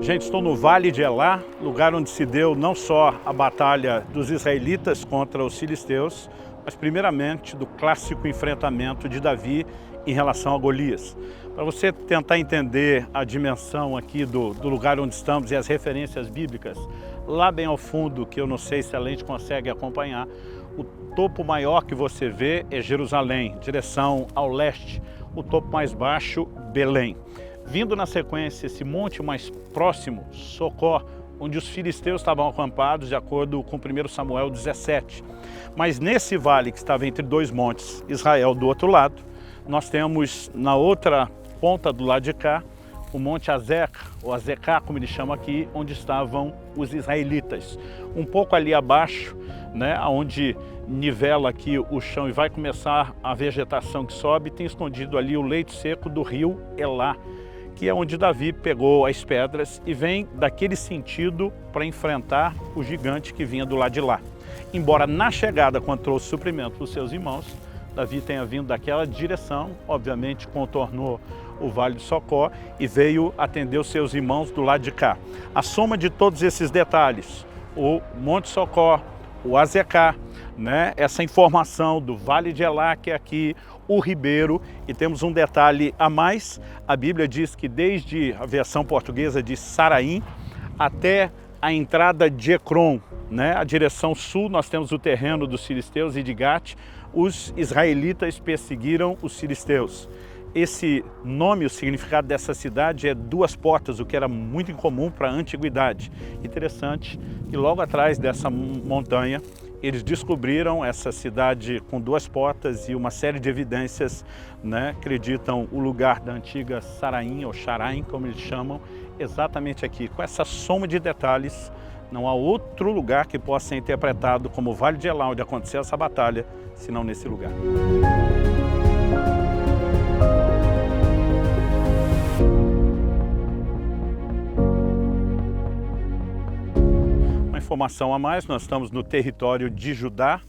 Gente, estou no Vale de Elá, lugar onde se deu não só a batalha dos israelitas contra os filisteus, mas primeiramente do clássico enfrentamento de Davi em relação a Golias. Para você tentar entender a dimensão aqui do lugar onde estamos e as referências bíblicas, lá bem ao fundo, que eu não sei se a lente consegue acompanhar, o topo maior que você vê é Jerusalém, direção ao leste, o topo mais baixo, Belém. Vindo na sequência esse monte mais próximo, Socó, onde os filisteus estavam acampados, de acordo com 1 Samuel 17. Mas nesse vale que estava entre dois montes, Israel do outro lado, nós temos na outra ponta do lado de cá, o Monte Azeca, ou Azecá, como eles chamam aqui, onde estavam os israelitas. Um pouco ali abaixo, né, onde nivela aqui o chão e vai começar a vegetação que sobe, tem escondido ali o leito seco do rio Elá, que é onde Davi pegou as pedras e vem daquele sentido para enfrentar o gigante que vinha do lado de lá. Embora na chegada, quando trouxe suprimento para os seus irmãos, Davi tenha vindo daquela direção, obviamente contornou o Vale de Socó e veio atender os seus irmãos do lado de cá. A soma de todos esses detalhes, o Monte Socó, o Azecá, né, essa informação do Vale de Elá, que é aqui, o Ribeiro, e temos um detalhe a mais, a Bíblia diz que desde a versão portuguesa de Saraim até a entrada de Ecrom, né, a direção sul, nós temos o terreno dos filisteus e de Gate, os israelitas perseguiram os filisteus. Esse nome, o significado dessa cidade é duas portas, o que era muito incomum para a antiguidade. Interessante que logo atrás dessa montanha, eles descobriram essa cidade com duas portas e uma série de evidências, né, acreditam o lugar da antiga Saraim, ou Sharaim, como eles chamam, exatamente aqui. Com essa soma de detalhes, não há outro lugar que possa ser interpretado como o Vale de Elá, onde aconteceu essa batalha, senão nesse lugar. Informação a mais, nós estamos no território de Judá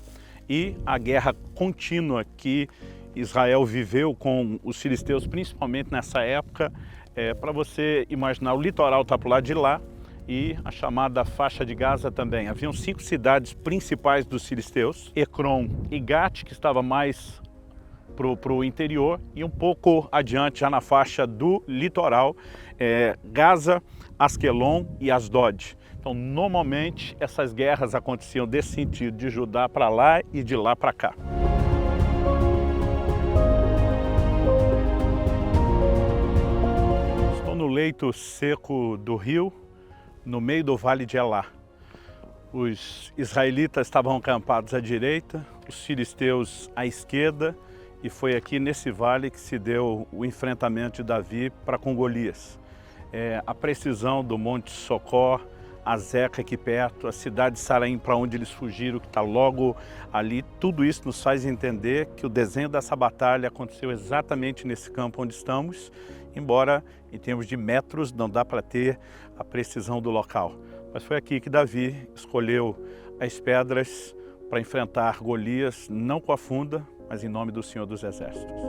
e a guerra contínua que Israel viveu com os filisteus, principalmente nessa época, para você imaginar, o litoral está para o lado de lá e a chamada faixa de Gaza também. Haviam 5 cidades principais dos filisteus, Ecrom e Gate, que estava mais para o interior, e um pouco adiante, já na faixa do litoral, Gaza, Asquelon e Asdod. Então, normalmente, essas guerras aconteciam desse sentido, de Judá para lá e de lá para cá. Estou no leito seco do rio, no meio do Vale de Elá. Os israelitas estavam acampados à direita, os filisteus à esquerda, e foi aqui nesse vale que se deu o enfrentamento de Davi para com Golias. A precisão do Monte Socó, Azeca aqui perto, a cidade de Saraim para onde eles fugiram, que está logo ali, tudo isso nos faz entender que o desenho dessa batalha aconteceu exatamente nesse campo onde estamos, embora em termos de metros não dá para ter a precisão do local. Mas foi aqui que Davi escolheu as pedras para enfrentar Golias, não com a funda, mas em nome do Senhor dos Exércitos.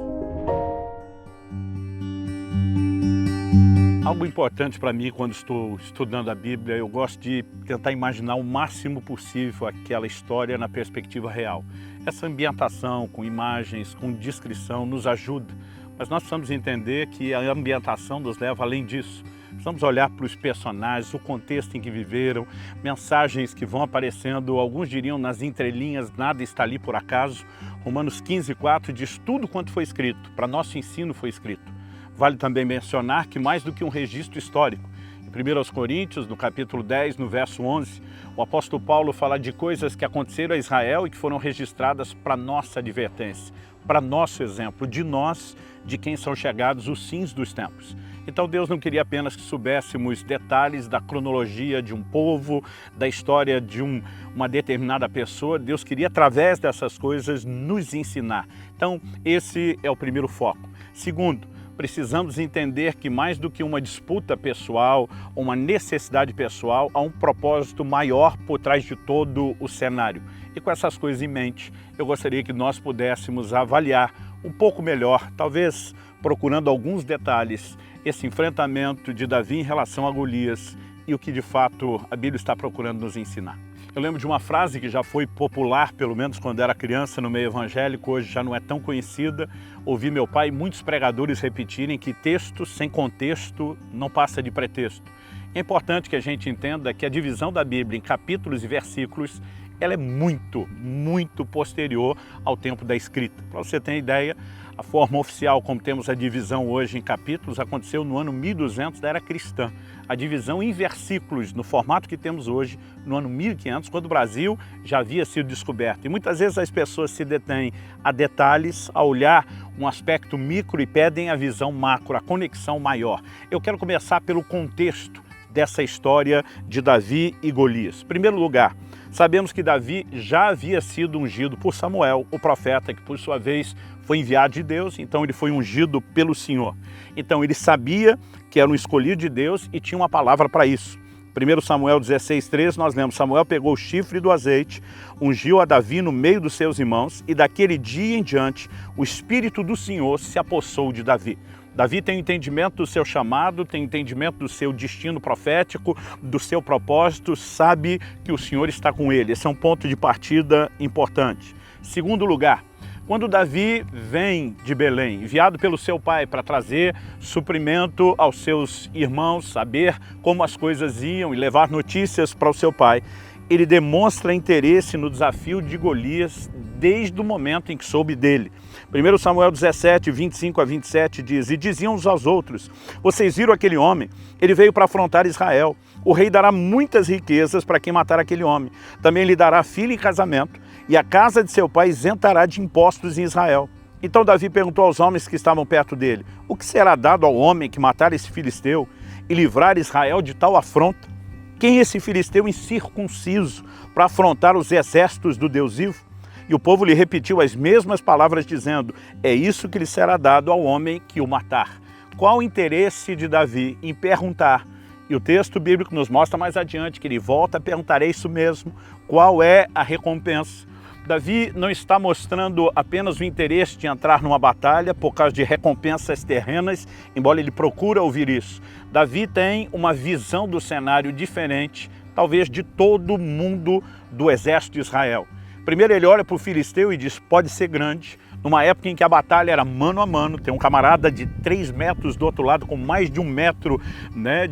Algo importante para mim quando estou estudando a Bíblia, eu gosto de tentar imaginar o máximo possível aquela história na perspectiva real. Essa ambientação com imagens, com descrição nos ajuda, mas nós precisamos entender que a ambientação nos leva além disso. Precisamos olhar para os personagens, o contexto em que viveram, mensagens que vão aparecendo, alguns diriam nas entrelinhas, nada está ali por acaso. Romanos 15:4 diz tudo quanto foi escrito, para nosso ensino foi escrito. Vale também mencionar que mais do que um registro histórico, em 1 Coríntios, no capítulo 10, no verso 11, o apóstolo Paulo fala de coisas que aconteceram a Israel e que foram registradas para nossa advertência, para nosso exemplo, de nós, de quem são chegados os fins dos tempos. Então Deus não queria apenas que soubéssemos detalhes da cronologia de um povo, da história de uma determinada pessoa. Deus queria, através dessas coisas, nos ensinar. Então esse é o primeiro foco. Segundo, precisamos entender que mais do que uma disputa pessoal, uma necessidade pessoal, há um propósito maior por trás de todo o cenário. E com essas coisas em mente, eu gostaria que nós pudéssemos avaliar um pouco melhor, talvez procurando alguns detalhes, esse enfrentamento de Davi em relação a Golias e o que de fato a Bíblia está procurando nos ensinar. Eu lembro de uma frase que já foi popular, pelo menos quando era criança no meio evangélico, hoje já não é tão conhecida. Ouvi meu pai e muitos pregadores repetirem que texto sem contexto não passa de pretexto. É importante que a gente entenda que a divisão da Bíblia em capítulos e versículos ela é muito posterior ao tempo da escrita. Para você ter ideia, a forma oficial como temos a divisão hoje em capítulos aconteceu no ano 1200 da era cristã. A divisão em versículos, no formato que temos hoje, no ano 1500, quando o Brasil já havia sido descoberto. E muitas vezes as pessoas se detêm a detalhes, a olhar um aspecto micro e perdem a visão macro, a conexão maior. Eu quero começar pelo contexto dessa história de Davi e Golias. Em primeiro lugar, sabemos que Davi já havia sido ungido por Samuel, o profeta, que por sua vez foi enviado de Deus, então ele foi ungido pelo Senhor. Então ele sabia que era um escolhido de Deus e tinha uma palavra para isso. 1 Samuel 16:3, nós lemos, Samuel pegou o chifre do azeite, ungiu a Davi no meio dos seus irmãos e daquele dia em diante o Espírito do Senhor se apossou de Davi. Davi tem entendimento do seu chamado, tem entendimento do seu destino profético, do seu propósito, sabe que o Senhor está com ele. Esse é um ponto de partida importante. Segundo lugar, quando Davi vem de Belém, enviado pelo seu pai para trazer suprimento aos seus irmãos, saber como as coisas iam e levar notícias para o seu pai, ele demonstra interesse no desafio de Golias desde o momento em que soube dele. 1 Samuel 17, 25 a 27 diz, e diziam uns aos outros, vocês viram aquele homem? Ele veio para afrontar Israel. O rei dará muitas riquezas para quem matar aquele homem. Também lhe dará filho em casamento, e a casa de seu pai isentará de impostos em Israel. Então Davi perguntou aos homens que estavam perto dele, o que será dado ao homem que matar esse filisteu e livrar Israel de tal afronta? Quem é esse filisteu incircunciso para afrontar os exércitos do Deus vivo? E o povo lhe repetiu as mesmas palavras, dizendo, é isso que lhe será dado ao homem que o matar. Qual o interesse de Davi em perguntar? E o texto bíblico nos mostra mais adiante que ele volta a perguntar, é isso mesmo, qual é a recompensa? Davi não está mostrando apenas o interesse de entrar numa batalha por causa de recompensas terrenas, embora ele procure ouvir isso. Davi tem uma visão do cenário diferente, talvez de todo mundo do exército de Israel. Primeiro ele olha para o filisteu e diz, pode ser grande, numa época em que a batalha era mano a mano, tem um camarada de 3 metros do outro lado com mais de 1 metro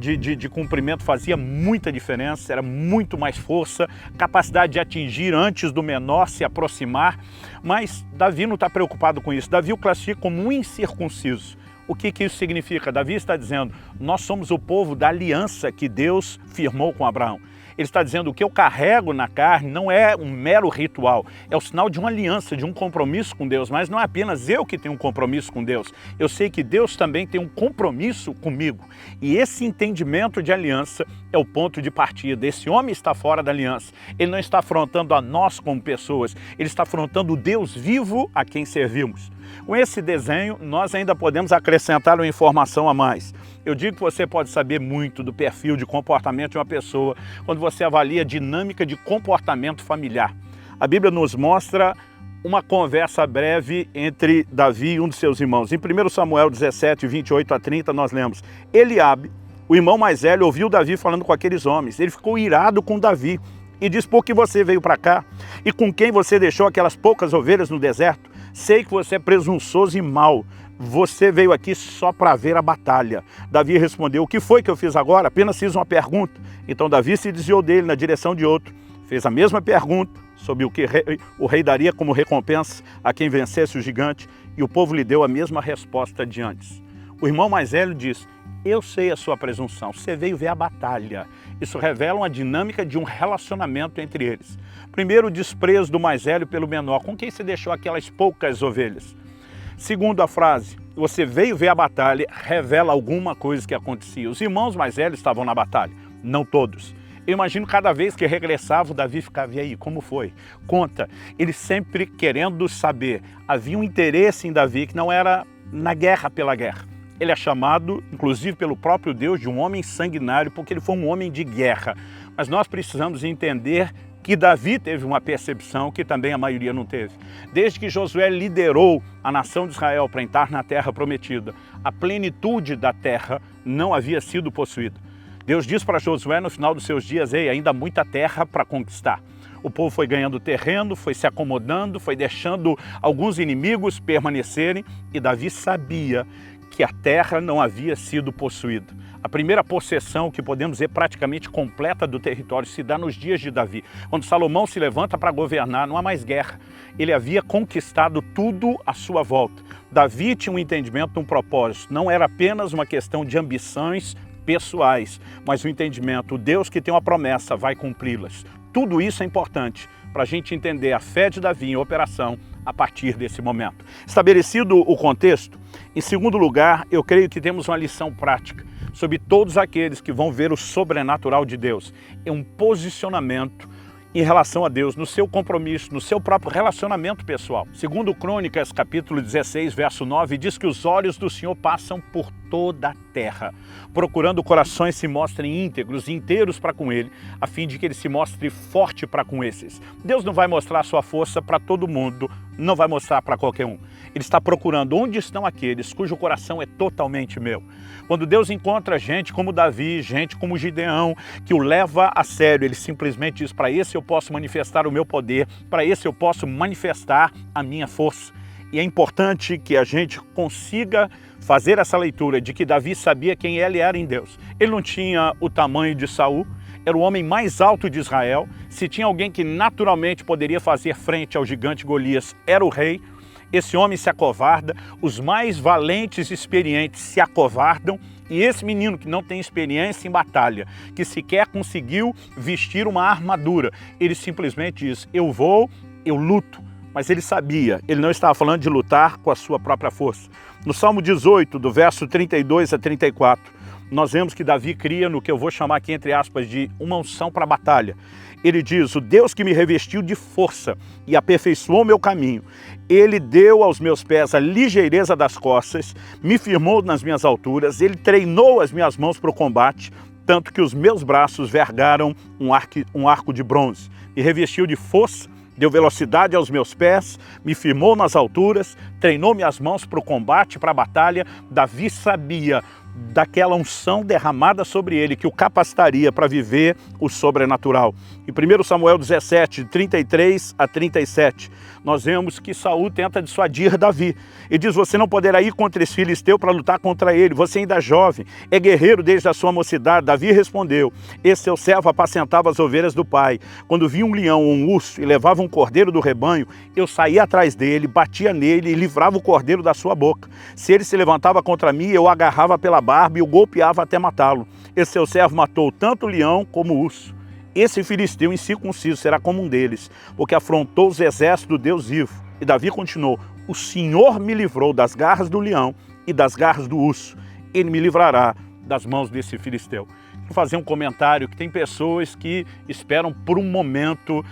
de comprimento, fazia muita diferença, era muito mais força, capacidade de atingir antes do menor se aproximar, mas Davi não está preocupado com isso, Davi o classifica como um incircunciso. O que isso significa? Davi está dizendo, nós somos o povo da aliança que Deus firmou com Abraão. Ele está dizendo, o que eu carrego na carne não é um mero ritual, é o sinal de uma aliança, de um compromisso com Deus, mas não é apenas eu que tenho um compromisso com Deus, eu sei que Deus também tem um compromisso comigo. E esse entendimento de aliança é o ponto de partida. Esse homem está fora da aliança, ele não está afrontando a nós como pessoas, ele está afrontando o Deus vivo a quem servimos. Com esse desenho, nós ainda podemos acrescentar uma informação a mais. Eu digo que você pode saber muito do perfil de comportamento de uma pessoa quando você avalia a dinâmica de comportamento familiar. A Bíblia nos mostra uma conversa breve entre Davi e um dos seus irmãos. Em 1 Samuel 17, 28 a 30, nós lemos, Eliabe, o irmão mais velho, ouviu Davi falando com aqueles homens. Ele ficou irado com Davi e disse, por que você veio para cá? E com quem você deixou aquelas poucas ovelhas no deserto? Sei que você é presunçoso e mau. Você veio aqui só para ver a batalha. Davi respondeu, o que foi que eu fiz agora? Apenas fiz uma pergunta. Então Davi se desviou dele na direção de outro. Fez a mesma pergunta sobre o que o rei daria como recompensa a quem vencesse o gigante. E o povo lhe deu a mesma resposta de antes. O irmão mais velho disse, eu sei a sua presunção, você veio ver a batalha. Isso revela uma dinâmica de um relacionamento entre eles. Primeiro, o desprezo do mais velho pelo menor, com quem você deixou aquelas poucas ovelhas. Segundo a frase, você veio ver a batalha, revela alguma coisa que acontecia. Os irmãos mais velhos estavam na batalha, não todos. Eu imagino cada vez que regressava, o Davi ficava, e aí, como foi? Conta. Ele sempre querendo saber. Havia um interesse em Davi que não era na guerra pela guerra. Ele é chamado, inclusive pelo próprio Deus, de um homem sanguinário, porque ele foi um homem de guerra. Mas nós precisamos entender que Davi teve uma percepção que também a maioria não teve. Desde que Josué liderou a nação de Israel para entrar na terra prometida, a plenitude da terra não havia sido possuída. Deus diz para Josué no final dos seus dias: ei, ainda há muita terra para conquistar. O povo foi ganhando terreno, foi se acomodando, foi deixando alguns inimigos permanecerem, e Davi sabia que a terra não havia sido possuída. A primeira possessão, que podemos dizer praticamente completa do território, se dá nos dias de Davi. Quando Salomão se levanta para governar, não há mais guerra. Ele havia conquistado tudo à sua volta. Davi tinha um entendimento, um propósito. Não era apenas uma questão de ambições pessoais, mas o entendimento: o Deus que tem uma promessa vai cumpri-las. Tudo isso é importante para a gente entender a fé de Davi em operação a partir desse momento. Estabelecido o contexto, em segundo lugar, eu creio que temos uma lição prática sobre todos aqueles que vão ver o sobrenatural de Deus. É um posicionamento em relação a Deus, no seu compromisso, no seu próprio relacionamento pessoal. Segundo Crônicas, capítulo 16, verso 9, diz que os olhos do Senhor passam por toda a terra, procurando corações se mostrem íntegros, inteiros para com Ele, a fim de que Ele se mostre forte para com esses. Deus não vai mostrar a sua força para todo mundo, não vai mostrar para qualquer um. Ele está procurando onde estão aqueles cujo coração é totalmente meu. Quando Deus encontra gente como Davi, gente como Gideão, que o leva a sério, Ele simplesmente diz: para esse eu posso manifestar o meu poder, para esse eu posso manifestar a minha força. E é importante que a gente consiga fazer essa leitura de que Davi sabia quem ele era em Deus. Ele não tinha o tamanho de Saul, era o homem mais alto de Israel. Se tinha alguém que naturalmente poderia fazer frente ao gigante Golias, era o rei. Esse homem se acovarda, os mais valentes e experientes se acovardam, e esse menino que não tem experiência em batalha, que sequer conseguiu vestir uma armadura, ele simplesmente diz: eu vou, eu luto. Mas ele sabia, ele não estava falando de lutar com a sua própria força. No Salmo 18, do verso 32 a 34, nós vemos que Davi cria no que eu vou chamar aqui, entre aspas, de uma unção para a batalha. Ele diz: o Deus que me revestiu de força e aperfeiçoou o meu caminho, Ele deu aos meus pés a ligeireza das costas, me firmou nas minhas alturas, Ele treinou as minhas mãos para o combate, tanto que os meus braços vergaram um arco de bronze. Me revestiu de força, deu velocidade aos meus pés, me firmou nas alturas, treinou minhas mãos para o combate, para a batalha. Davi sabia daquela unção derramada sobre ele que o capacitaria para viver o sobrenatural. Em 1 Samuel 17, 33 a 37, nós vemos que Saul tenta dissuadir Davi. E diz: você não poderá ir contra esse filisteu para lutar contra ele, você ainda é jovem, é guerreiro desde a sua mocidade. Davi respondeu: esse seu servo apacentava as ovelhas do pai. Quando via um leão ou um urso e levava um cordeiro do rebanho, eu saía atrás dele, batia nele e livrava o cordeiro da sua boca. Se ele se levantava contra mim, eu o agarrava pela barba e o golpeava até matá-lo. Esse seu servo matou tanto o leão como o urso. Esse filisteu incircunciso será como um deles, porque afrontou os exércitos do Deus vivo. E Davi continuou: o Senhor me livrou das garras do leão e das garras do urso. Ele me livrará das mãos desse filisteu. Vou fazer um comentário que tem pessoas que esperam por um momento,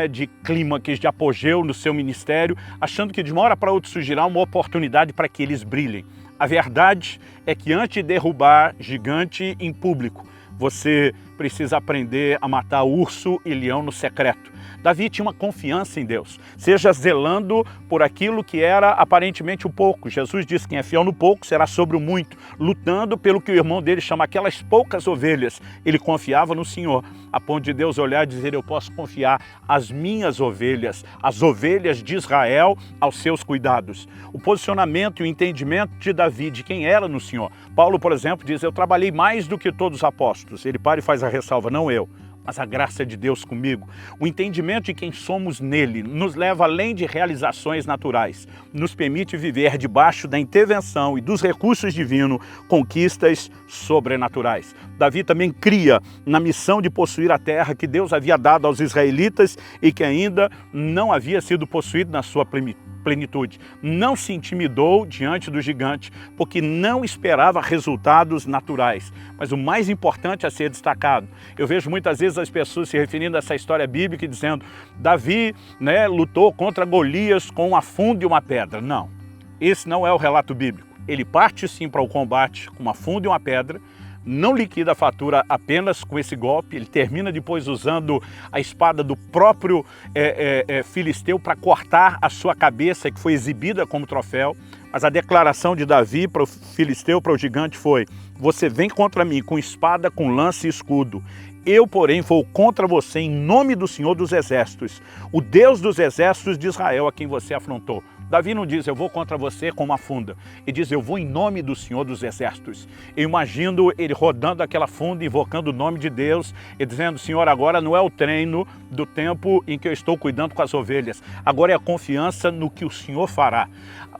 de clímax, de apogeu no seu ministério, achando que de uma hora para outra surgirá uma oportunidade para que eles brilhem. A verdade é que antes de derrubar gigante em público, você precisa aprender a matar urso e leão no secreto. Davi tinha uma confiança em Deus, seja zelando por aquilo que era aparentemente o pouco. Jesus disse: quem é fiel no pouco será sobre o muito, lutando pelo que o irmão dele chama aquelas poucas ovelhas. Ele confiava no Senhor, a ponto de Deus olhar e dizer: eu posso confiar as minhas ovelhas, as ovelhas de Israel, aos seus cuidados. O posicionamento e o entendimento de Davi de quem era no Senhor. Paulo, por exemplo, diz: eu trabalhei mais do que todos os apóstolos. Ele para e faz a ressalva: não eu, mas a graça de Deus comigo. O entendimento de quem somos nele nos leva além de realizações naturais, nos permite viver debaixo da intervenção e dos recursos divinos, conquistas sobrenaturais. Davi também cria na missão de possuir a terra que Deus havia dado aos israelitas e que ainda não havia sido possuído na sua plenitude. Não se intimidou diante do gigante, porque não esperava resultados naturais. Mas o mais importante a ser destacado, eu vejo muitas vezes as pessoas se referindo a essa história bíblica e dizendo: Davi lutou contra Golias com uma funda e uma pedra. Não, esse não é o relato bíblico. Ele parte sim para o combate com uma funda e uma pedra, não liquida a fatura apenas com esse golpe, ele termina depois usando a espada do próprio filisteu para cortar a sua cabeça, que foi exibida como troféu. Mas a declaração de Davi para o filisteu, para o gigante, foi: você vem contra mim com espada, com lança e escudo. Eu, porém, vou contra você em nome do Senhor dos Exércitos, o Deus dos Exércitos de Israel, a quem você afrontou. Davi não diz, eu vou contra você com uma funda. Ele diz, eu vou em nome do Senhor dos Exércitos. Eu imagino ele rodando aquela funda, invocando o nome de Deus, e dizendo, Senhor, agora não é o treino do tempo em que eu estou cuidando com as ovelhas. Agora é a confiança no que o Senhor fará.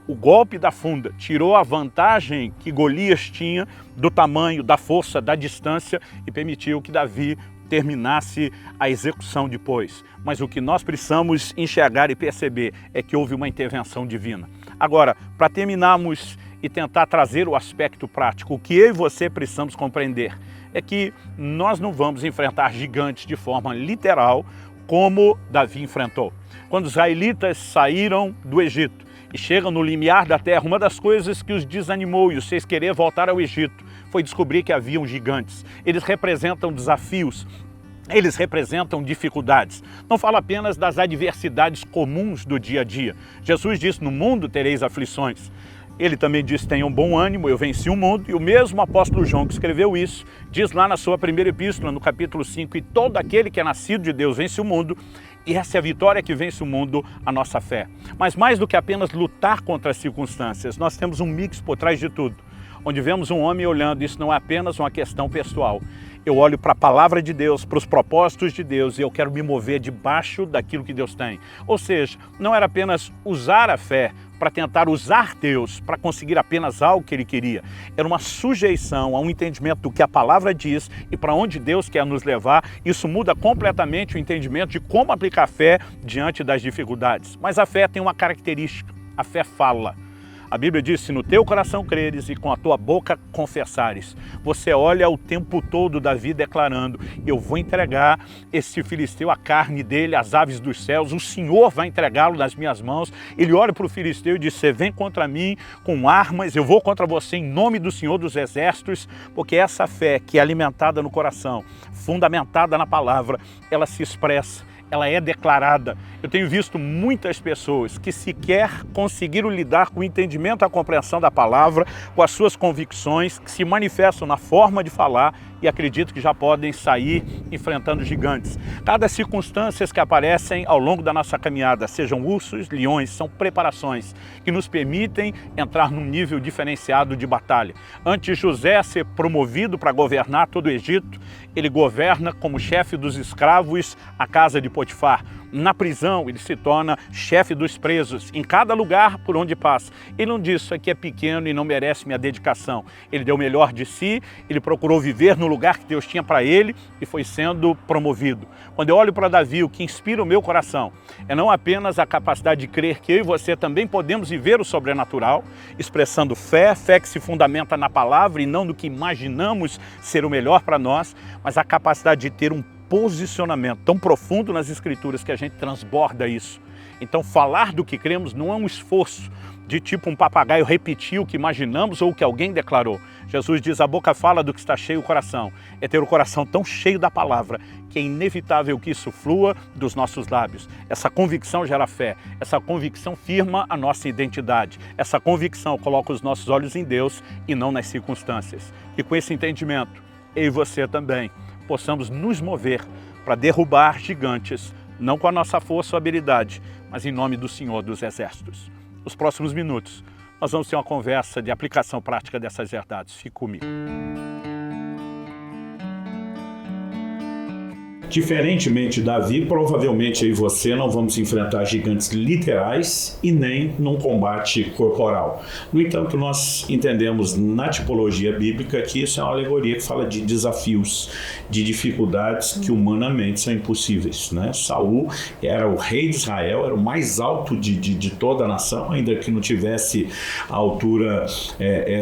O golpe da funda tirou a vantagem que Golias tinha do tamanho, da força, da distância e permitiu que Davi terminasse a execução depois. Mas o que nós precisamos enxergar e perceber é que houve uma intervenção divina. Agora, para terminarmos e tentar trazer o aspecto prático, o que eu e você precisamos compreender é que nós não vamos enfrentar gigantes de forma literal como Davi enfrentou. Quando os israelitas saíram do Egito e chegam no limiar da terra, uma das coisas que os desanimou e os fez querer voltar ao Egito foi descobrir que haviam gigantes. Eles representam desafios, eles representam dificuldades. Não fala apenas das adversidades comuns do dia a dia. Jesus disse, no mundo tereis aflições. Ele também disse, tenham bom ânimo, eu venci o mundo. E o mesmo apóstolo João que escreveu isso, diz lá na sua primeira epístola, no capítulo 5, e todo aquele que é nascido de Deus vence o mundo. E essa é a vitória que vence o mundo, a nossa fé. Mas mais do que apenas lutar contra as circunstâncias, nós temos um mix por trás de tudo, onde vemos um homem olhando, isso não é apenas uma questão pessoal. Eu olho para a palavra de Deus, para os propósitos de Deus e eu quero me mover debaixo daquilo que Deus tem. Ou seja, não era apenas usar a fé para tentar usar Deus para conseguir apenas algo que Ele queria. Era uma sujeição a um entendimento do que a palavra diz e para onde Deus quer nos levar. Isso muda completamente o entendimento de como aplicar a fé diante das dificuldades. Mas a fé tem uma característica, a fé fala. A Bíblia diz, se no teu coração creres e com a tua boca confessares. Você olha o tempo todo Davi declarando, eu vou entregar esse filisteu, a carne dele, as aves dos céus, o Senhor vai entregá-lo nas minhas mãos. Ele olha para o filisteu e diz, você vem contra mim com armas, eu vou contra você em nome do Senhor dos Exércitos, porque essa fé que é alimentada no coração, fundamentada na palavra, ela se expressa. Ela é declarada. Eu tenho visto muitas pessoas que sequer conseguiram lidar com o entendimento, a compreensão da palavra, com as suas convicções, que se manifestam na forma de falar e acredito que já podem sair enfrentando gigantes. Cada circunstância que aparecem ao longo da nossa caminhada, sejam ursos, leões, são preparações que nos permitem entrar num nível diferenciado de batalha. Antes de José ser promovido para governar todo o Egito, ele governa como chefe dos escravos a casa de Potifar. Na prisão, ele se torna chefe dos presos, em cada lugar por onde passa. Ele não diz, isso aqui é pequeno e não merece minha dedicação. Ele deu o melhor de si, ele procurou viver no lugar que Deus tinha para ele e foi sendo promovido. Quando eu olho para Davi, o que inspira o meu coração é não apenas a capacidade de crer que eu e você também podemos viver o sobrenatural, expressando fé, fé que se fundamenta na palavra e não no que imaginamos ser o melhor para nós, mas a capacidade de ter um posicionamento tão profundo nas Escrituras que a gente transborda isso. Então falar do que cremos não é um esforço de tipo um papagaio repetir o que imaginamos ou o que alguém declarou. Jesus diz, a boca fala do que está cheio o coração. É ter o coração tão cheio da palavra que é inevitável que isso flua dos nossos lábios. Essa convicção gera fé, essa convicção firma a nossa identidade. Essa convicção coloca os nossos olhos em Deus e não nas circunstâncias. E com esse entendimento, eu e você também possamos nos mover para derrubar gigantes, não com a nossa força ou habilidade, mas em nome do Senhor dos Exércitos. Nos próximos minutos, nós vamos ter uma conversa de aplicação prática dessas verdades. Fique comigo. Diferentemente de Davi, provavelmente eu e você não vamos enfrentar gigantes literais e nem num combate corporal. No entanto, nós entendemos na tipologia bíblica que isso é uma alegoria que fala de desafios, de dificuldades que humanamente são impossíveis, né? Saul era o rei de Israel, era o mais alto de toda a nação, ainda que não tivesse a altura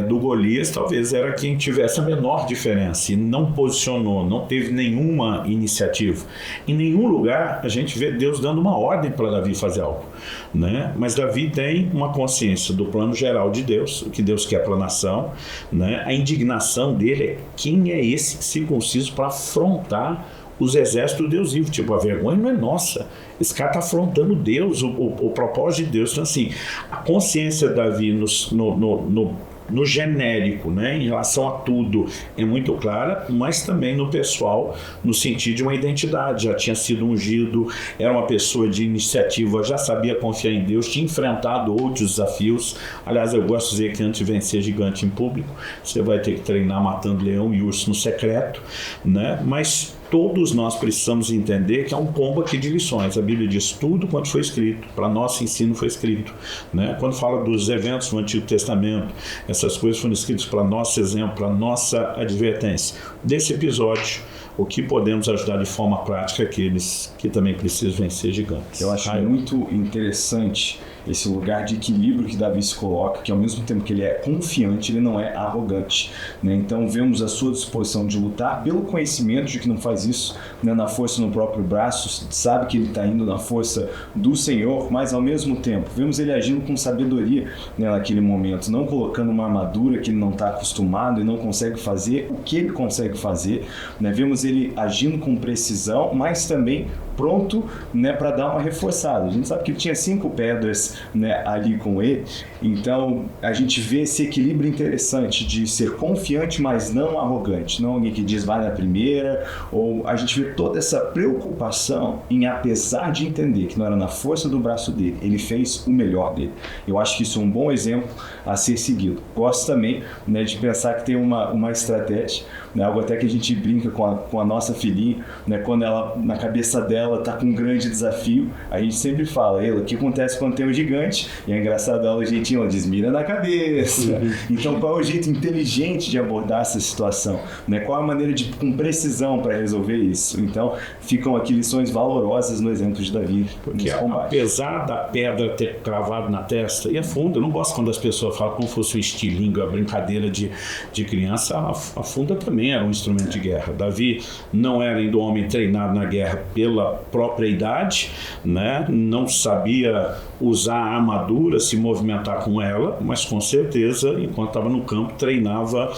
do Golias, talvez era quem tivesse a menor diferença e não posicionou, não teve nenhuma iniciativa iniciativa. Em nenhum lugar a gente vê Deus dando uma ordem para Davi fazer algo, né? Mas Davi tem uma consciência do plano geral de Deus, o que Deus quer para a nação, né? A indignação dele é: quem é esse circunciso para afrontar os exércitos do Deus vivo? Tipo, a vergonha não é nossa, esse cara está afrontando Deus, o propósito de Deus. Então, assim, a consciência de Davi no genérico, né, em relação a tudo, é muito clara, mas também no pessoal, no sentido de uma identidade. Já tinha sido ungido, era uma pessoa de iniciativa, já sabia confiar em Deus, tinha enfrentado outros desafios. Aliás, eu gosto de dizer que antes de vencer gigante em público, você vai ter que treinar matando leão e urso no secreto, né? Mas todos nós precisamos entender que é um combo aqui de lições. A Bíblia diz: tudo quanto foi escrito, para nosso ensino foi escrito, né? Quando fala dos eventos no Antigo Testamento, essas coisas foram escritas para nosso exemplo, para nossa advertência. Desse episódio, o que podemos ajudar de forma prática aqueles que também precisam vencer gigantes. Eu acho muito interessante esse lugar de equilíbrio que Davi se coloca, que ao mesmo tempo que ele é confiante, ele não é arrogante, né? Então vemos a sua disposição de lutar pelo conhecimento de que não faz isso, né, na força no próprio braço, sabe que ele está indo na força do Senhor, mas ao mesmo tempo vemos ele agindo com sabedoria, né, naquele momento, não colocando uma armadura que ele não está acostumado e não consegue fazer o que ele consegue fazer, né? Vemos ele agindo com precisão, mas também pronto, né, para dar uma reforçada. A gente sabe que ele tinha 5 pedras, né, ali com ele, então a gente vê esse equilíbrio interessante de ser confiante, mas não arrogante, não alguém que diz vai na primeira, ou a gente vê toda essa preocupação em, apesar de entender que não era na força do braço dele, ele fez o melhor dele. Eu acho que isso é um bom exemplo a ser seguido. Gosto também, né, de pensar que tem uma estratégia, né, algo até que a gente brinca com a nossa filhinha, né, quando ela, na cabeça dela, está com um grande desafio, a gente sempre fala: o que acontece quando tem um gigante? E é engraçado ela, o jeitinho, ela diz: mira na cabeça. Então, qual é o jeito inteligente de abordar essa situação, né? Qual é a maneira de, com precisão, para resolver isso? Então, ficam aqui lições valorosas no exemplo de Davi. Porque apesar da pedra ter cravado na testa, e afunda, eu não gosto quando as pessoas falam como fosse um estilingue, uma brincadeira de criança. A funda também era um instrumento de guerra. Davi não era ainda um homem treinado na guerra pela própria idade, né? Não sabia usar a armadura, se movimentar com ela, mas com certeza, enquanto estava no campo, treinava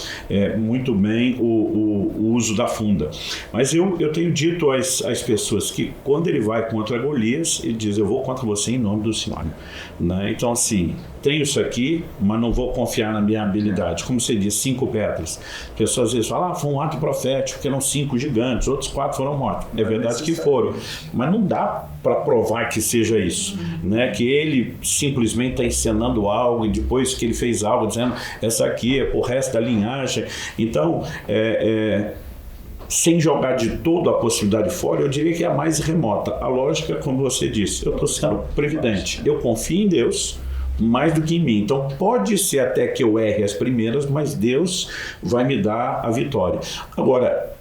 muito bem o uso da funda. Mas eu tenho dito às pessoas que quando ele vai contra Golias, ele diz: eu vou contra você em nome do Senhor, né? Então, assim, tenho isso aqui, mas não vou confiar na minha habilidade. Como você diz, 5 pedras. Pessoas às vezes falam: foi um ato profético, que eram 5 gigantes, outros 4 foram mortos. É verdade que foram, mas não dá para provar que seja isso, né? Que ele simplesmente está encenando algo e depois que ele fez algo dizendo: essa aqui é pro resto da linhagem. Então, sem jogar de todo a possibilidade fora, eu diria que é a mais remota. A lógica, como você disse, eu estou sendo previdente, eu confio em Deus mais do que em mim. Então pode ser até que eu erre as primeiras, mas Deus vai me dar a vitória. Agora,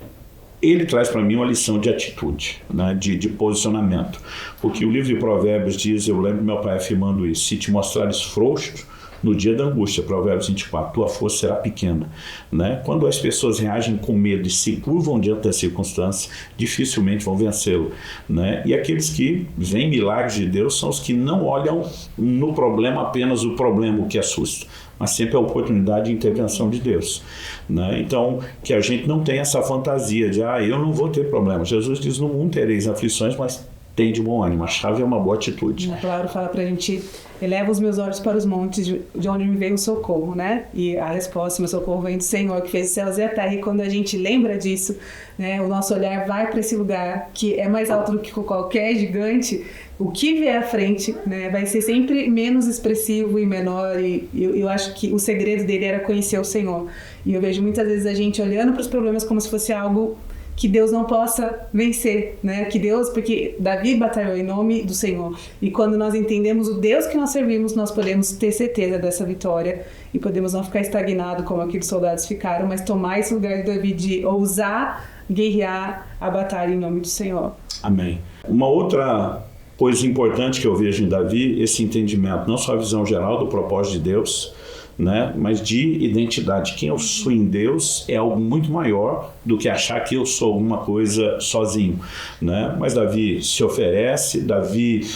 ele traz para mim uma lição de atitude, né, de posicionamento. Porque o livro de Provérbios diz, eu lembro meu pai afirmando isso: se te mostrares frouxo no dia da angústia, Provérbios 24, tua força será pequena, né? Quando as pessoas reagem com medo e se curvam diante das circunstâncias, dificilmente vão vencê-lo, né? E aqueles que veem milagres de Deus são os que não olham no problema apenas o problema, o que assusta, mas sempre a oportunidade de intervenção de Deus, né? Então, que a gente não tenha essa fantasia de eu não vou ter problema. Jesus diz: no mundo tereis aflições, mas tem de bom ânimo. A chave é uma boa atitude. A palavra fala pra gente: eleva os meus olhos para os montes, de onde me veio o socorro, né? E a resposta: meu socorro vem do Senhor, que fez os céus e a terra. E quando a gente lembra disso, né, o nosso olhar vai para esse lugar que é mais alto do que qualquer gigante. O que vier à frente, né, vai ser sempre menos expressivo e menor, e eu acho que o segredo dele era conhecer o Senhor. E eu vejo muitas vezes a gente olhando para os problemas como se fosse algo que Deus não possa vencer, né? Que Deus, porque Davi batalhou em nome do Senhor. E quando nós entendemos o Deus que nós servimos, nós podemos ter certeza dessa vitória e podemos não ficar estagnados como aqueles soldados ficaram, mas tomar esse lugar de Davi de ousar guerrear a batalha em nome do Senhor. Amém. Uma outra coisa importante que eu vejo em Davi, esse entendimento, não só a visão geral do propósito de Deus, né? Mas de identidade. Quem eu sou em Deus é algo muito maior do que achar que eu sou alguma coisa sozinho, né? Mas Davi se oferece, Davi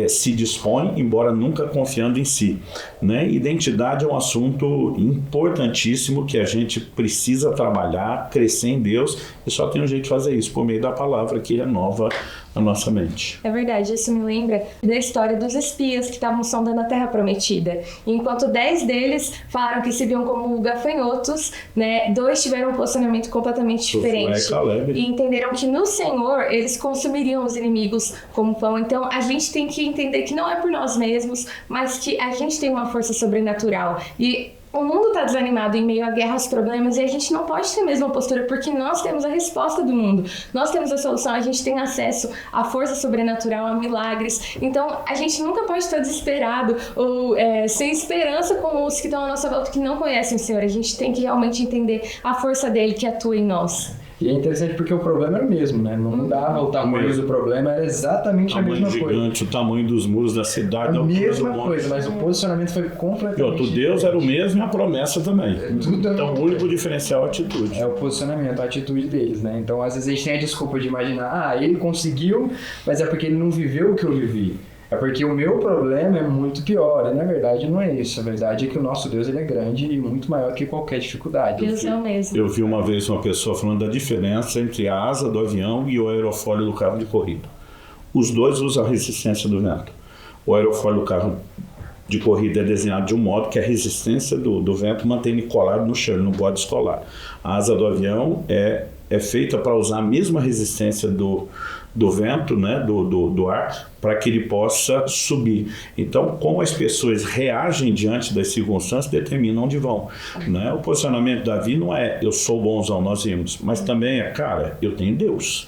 se dispõe, embora nunca confiando em si, né? Identidade é um assunto importantíssimo que a gente precisa trabalhar, crescer em Deus, e só tem um jeito de fazer isso, por meio da palavra que renova a nossa mente. É verdade, isso me lembra da história dos espias que estavam sondando a Terra Prometida. E enquanto 10 deles falaram que se viam como gafanhotos, né, 2 tiveram um posicionamento completamente diferente. E entenderam que no Senhor eles consumiriam os inimigos como pão. Então a gente tem que entender que não é por nós mesmos, mas que a gente tem uma força sobrenatural. E o mundo está desanimado em meio a guerras, problemas, e a gente não pode ter a mesma postura, porque nós temos a resposta do mundo, nós temos a solução, a gente tem acesso à força sobrenatural, a milagres. Então a gente nunca pode estar desesperado ou sem esperança com os que estão à nossa volta que não conhecem o Senhor. A gente tem que realmente entender a força dele que atua em nós. E é interessante porque o problema era o mesmo, né? Não mudava, o tamanho do problema era exatamente a mesma coisa. O tamanho gigante, o tamanho dos muros da cidade. A mesma coisa, mas o posicionamento foi completamente diferente. O Deus era o mesmo e a promessa também. Então o único diferencial é a atitude. É o posicionamento, a atitude deles, né? Então às vezes a gente tem a desculpa de imaginar, ele conseguiu, mas é porque ele não viveu o que eu vivi. É porque o meu problema é muito pior, e na verdade não é isso. A verdade é que o nosso Deus ele é grande e muito maior que qualquer dificuldade. Deus é o mesmo. Eu vi uma vez uma pessoa falando da diferença entre a asa do avião e o aerofólio do carro de corrida. Os dois usam a resistência do vento. O aerofólio do carro de corrida é desenhado de um modo que a resistência do vento mantém ele colado no chão, ele não pode descolar. A asa do avião é feita para usar a mesma resistência do vento, né, do ar, para que ele possa subir. Então, como as pessoas reagem diante das circunstâncias, determinam onde vão, né? O posicionamento de Davi não é eu sou bonzão, nós vimos, mas também é, cara, eu tenho Deus.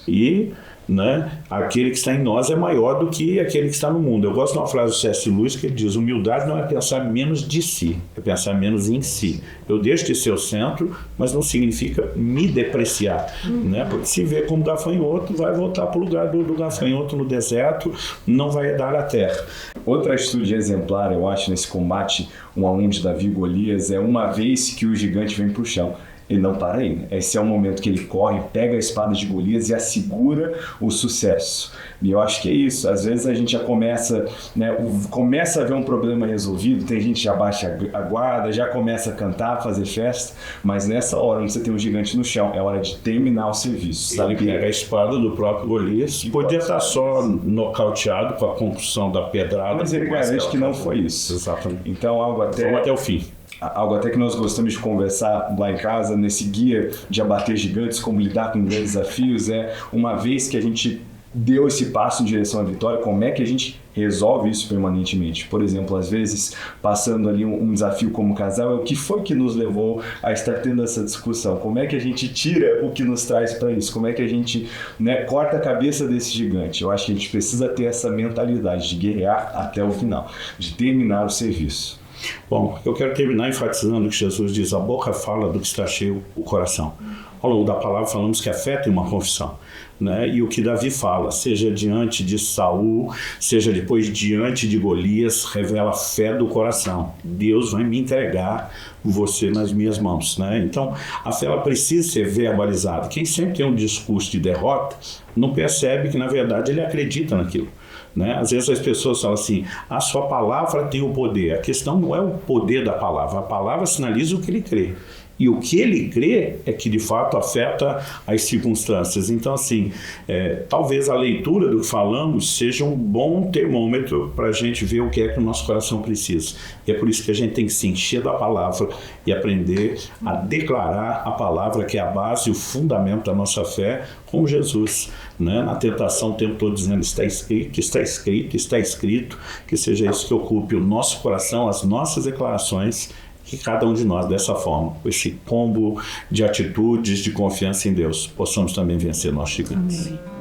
E, né, aquele que está em nós é maior do que aquele que está no mundo. Eu gosto de uma frase do C.S. Lewis que ele diz: humildade não é pensar menos de si, é pensar menos em si. Eu deixo de ser o centro, mas não significa me depreciar, né? Porque se vê como gafanhoto, vai voltar para o lugar do gafanhoto no deserto, não vai herdar a terra. Outra atitude exemplar, eu acho, nesse combate 1 a 1 de Davi e Golias é uma vez que o gigante vem para o chão. Ele não para aí, né? Esse é o momento que ele corre, pega a espada de Golias e assegura o sucesso. E eu acho que é isso. Às vezes a gente já começa, né, começa a ver um problema resolvido, tem gente que já baixa a guarda, já começa a cantar, fazer festa, mas nessa hora onde você tem um gigante no chão, é hora de terminar o serviço. Ele pega a espada do próprio Golias, podia estar só nocauteado com a concussão da pedrada. Mas ele garante que não foi isso. Exatamente. Então vamos até o fim. Algo até que nós gostamos de conversar lá em casa, nesse guia de abater gigantes, como lidar com grandes desafios, é uma vez que a gente deu esse passo em direção à vitória, como é que a gente resolve isso permanentemente? Por exemplo, às vezes, passando ali um desafio como casal, é o que foi que nos levou a estar tendo essa discussão? Como é que a gente tira o que nos traz para isso? Como é que a gente, né, corta a cabeça desse gigante? Eu acho que a gente precisa ter essa mentalidade de guerrear até o final, de terminar o serviço. Bom, eu quero terminar enfatizando que Jesus diz: a boca fala do que está cheio o coração. Ao longo da palavra falamos que a fé tem uma confissão, né? E o que Davi fala, seja diante de Saul, seja depois diante de Golias, revela a fé do coração. Deus vai me entregar você nas minhas mãos, né? Então, a fé ela precisa ser verbalizada. Quem sempre tem um discurso de derrota não percebe que, na verdade, ele acredita naquilo, né? Às vezes as pessoas falam assim: a sua palavra tem o poder. A questão não é o poder da palavra, a palavra sinaliza o que ele crê. E o que ele crê é que de fato afeta as circunstâncias. Então, assim, talvez a leitura do que falamos seja um bom termômetro para a gente ver o que é que o nosso coração precisa. E é por isso que a gente tem que se encher da palavra e aprender a declarar a palavra, que é a base e o fundamento da nossa fé, como Jesus, né? Na tentação o tempo todo dizendo: está escrito, está escrito, está escrito. Que seja isso que ocupe o nosso coração, as nossas declarações, que cada um de nós, dessa forma, com esse combo de atitudes, de confiança em Deus, possamos também vencer nossos gigantes. Amém.